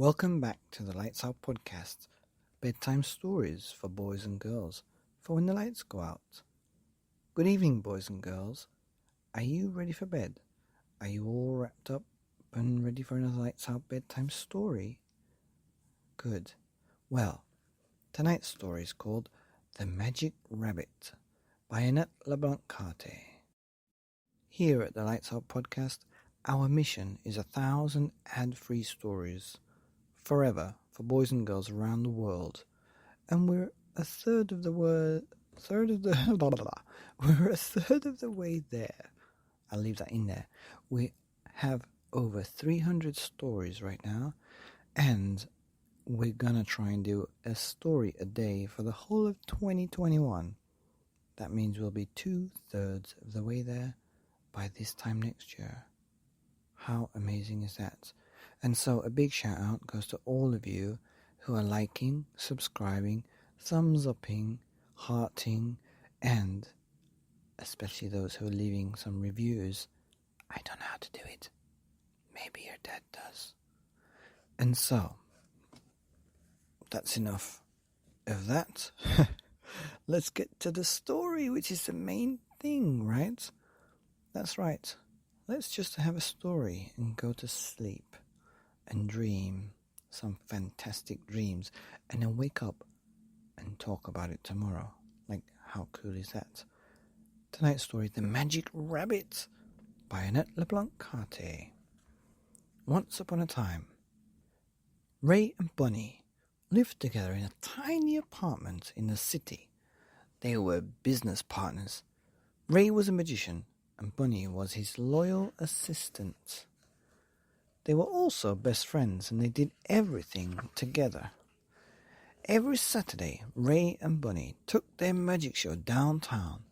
Welcome back to the Lights Out podcast, bedtime stories for boys and girls for when the lights go out. Good evening, boys and girls. Are you ready for bed? Are you all wrapped up and ready for another Lights Out bedtime story? Good. Well, tonight's story is called The Magic Rabbit by Annette LeBlanc Cate. Here at the Lights Out podcast, our mission is 1,000 ad-free stories forever for boys and girls around the world, and we're a third of the way there. I'll leave that in there. We have over 300 stories right now, and we're gonna try and do a story a day for the whole of 2021. That means we'll be 2/3 of the way there by this time next year. How amazing is that? And so a big shout out goes to all of you who are liking, subscribing, thumbs upping, hearting, and especially those who are leaving some reviews. I don't know how to do it. Maybe your dad does. And so, that's enough of that. Let's get to the story, which is the main thing, right? That's right. Let's just have a story and go to sleep and dream some fantastic dreams and then wake up and talk about it tomorrow. Like, how cool is that? Tonight's story, The Magic Rabbit by Annette LeBlanc Cate. Once upon a time, Ray and Bunny lived together in a tiny apartment in the city. They were business partners. Ray was a magician and Bunny was his loyal assistant. They were also best friends and they did everything together. Every Saturday, Ray and Bunny took their magic show downtown.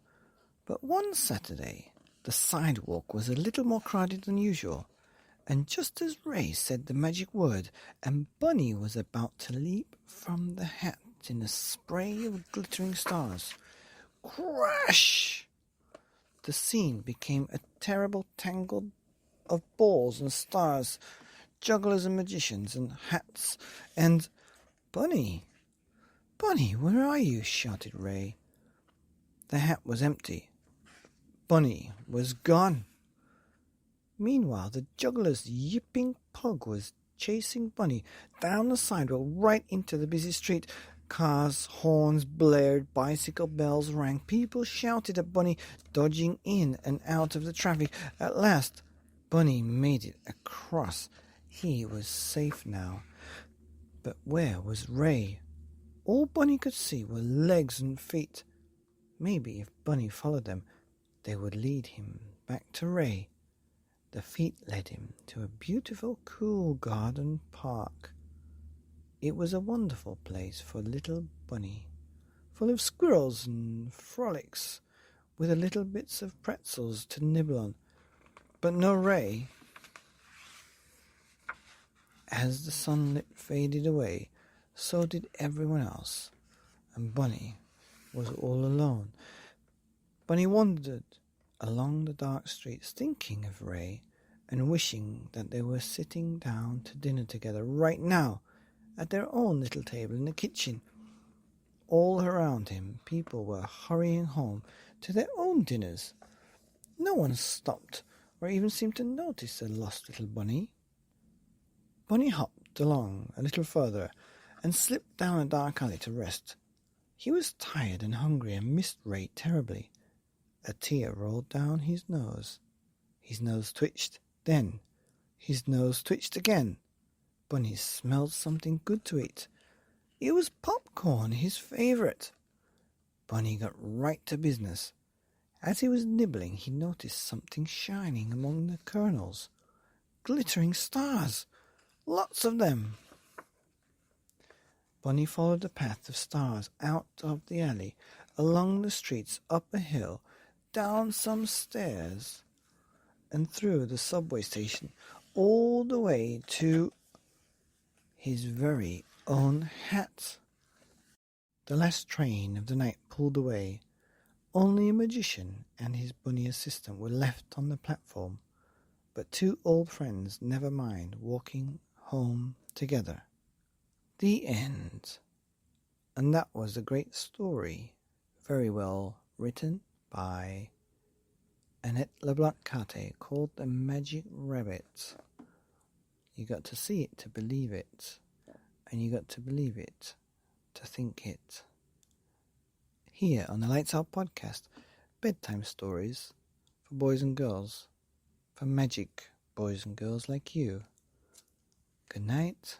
But one Saturday, the sidewalk was a little more crowded than usual, and just as Ray said the magic word and Bunny was about to leap from the hat in a spray of glittering stars, crash! The scene became a terrible tangle of balls and stars, jugglers and magicians and hats, and Bunny, where are you? Shouted Ray. The hat was empty. Bunny was gone. Meanwhile, the juggler's yipping pug was chasing Bunny down the sidewalk right into the busy street. Cars, horns blared, bicycle bells rang, people shouted at Bunny, dodging in and out of the traffic. At last, Bunny made it across. He was safe now. But where was Ray? All Bunny could see were legs and feet. Maybe if Bunny followed them, they would lead him back to Ray. The feet led him to a beautiful, cool garden park. It was a wonderful place for little Bunny, full of squirrels and frolics, with a little bits of pretzels to nibble on. But no Ray. As the sunlight faded away, so did everyone else, and Bunny was all alone. Bunny wandered along the dark streets, thinking of Ray and wishing that they were sitting down to dinner together right now at their own little table in the kitchen. All around him, people were hurrying home to their own dinners. No one stopped or even seemed to notice the lost little Bunny. Bunny hopped along a little further and slipped down a dark alley to rest. He was tired and hungry and missed Ray terribly. A tear rolled down his nose. His nose twitched. Then his nose twitched again. Bunny smelled something good to eat. It was popcorn, his favorite. Bunny got right to business. As he was nibbling, he noticed something shining among the kernels. Glittering stars. Lots of them. Bunny followed the path of stars out of the alley, along the streets, up a hill, down some stairs, and through the subway station, all the way to his very own hat. The last train of the night pulled away. Only a magician and his bunny assistant were left on the platform, but two old friends never mind walking home together. The end. And that was a great story, very well written by Annette LeBlanc Cate, called The Magic Rabbit. You got to see it to believe it, and you got to believe it to think it. Here on the Lights Out podcast, bedtime stories for boys and girls, for magic boys and girls like you. Good night.